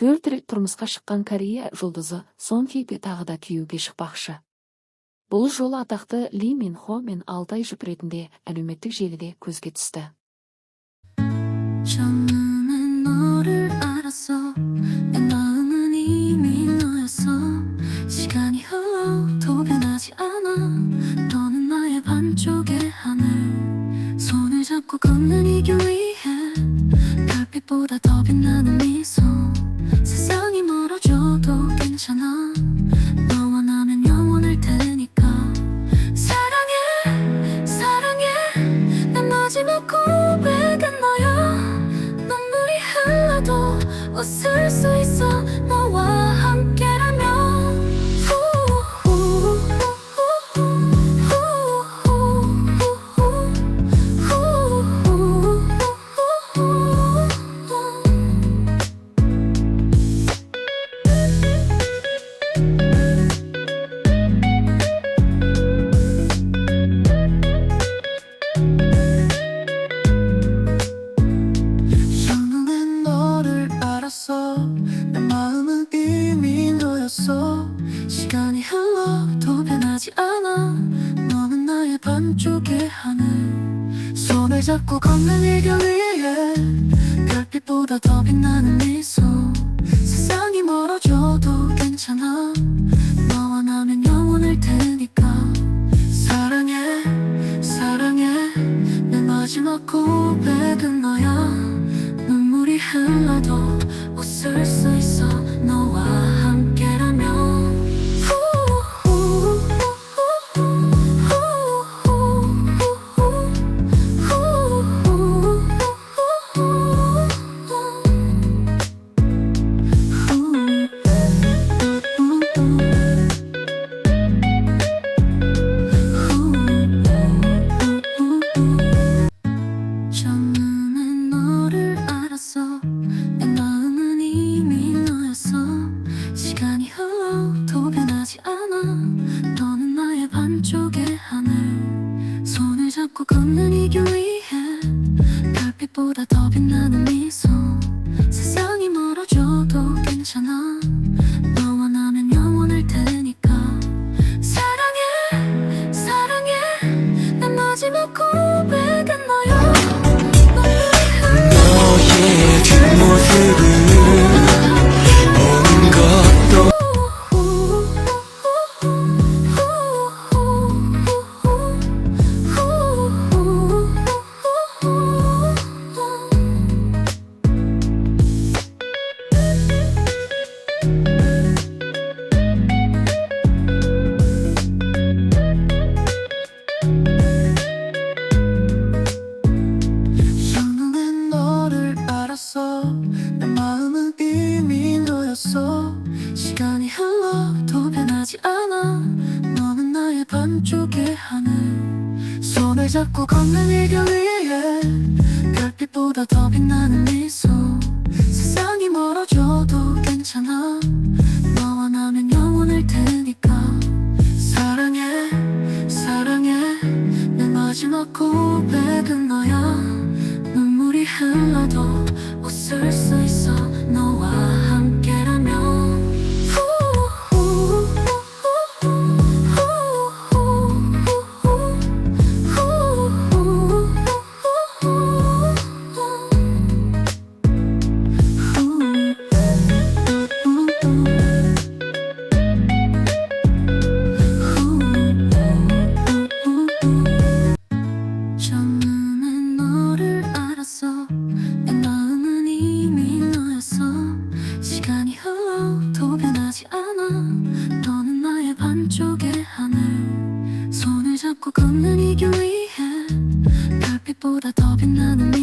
4 рет тұрмысқа шыққан Корея жұлдызы Сон Хи тағы да күйеуге шықпақшы. Бұл жолы атақты Ли Мин Хо мен Алтай жұп ретінде әлеуметтік желіде көзге түсті. 처음엔 너를 알았어. 내 마음은 이미 너였어. 시간이 흘러도 변하지 않아. 너는 나의 반쪽의 하늘. 손을 잡고 걷는 이 길 위에 별빛보다 더 빛나는 미소. 세상이 멀어져도 괜찮아. 너와 나면 영원할 테니까. 사랑해 사랑해. 내 마지막 고백은 너야. 눈물이 흘러도 웃을 수 있어. 너와 함께라면. 내 마음은 이미 너였어. 시간이 흘러도 변하지 않아. 너는 나의 반쪽의 하늘. 손을 잡고 걷는 이 길 위에 별빛보다 더 빛나는 미소. 세상이 멀어져도 괜찮아. 너와 나면 영원할 테니까. 사랑해 사랑해. 내 마지막 고백은 너야. 눈물이 흘러도 웃을 수 있어. 너와 함께라면. 처음엔 너를 알았어. 내 마음은 이미 너였어. 시간이 흘러도 변하지 않아. 너는 나의 반쪽의 하늘. 손을 잡고 걷는 이 길 위에 별빛보다 더 빛나는 미소. 세상이 멀어져도 괜찮아. 너와 나면 영원할 테니까. 사랑해 사랑해. 내 마지막 고백은 너야. 너의 뒷모습을 보는 것도 내 마음은 이미 너였어. 시간이 흘러도 변하지 않아. 너는 나의 반쪽의 하늘. 손을 잡고 걷는 이 길 위에 별빛보다 더 빛나는 미소. 세상이 멀어져도 괜찮아. 너와 나면 영원할 테니까. 사랑해 사랑해. 내 마지막 고백은 너야. 눈물이 흘러도 웃을 수 있어. 너와 함께라면. 처음엔 너를 알았어. 내 마음은 이미 너였어. 시간이 흘러도 변하지 않아. 너는 나의 반쪽의 하늘. 손을 잡고 걷는 이 길 위에 별빛보다 더 빛나는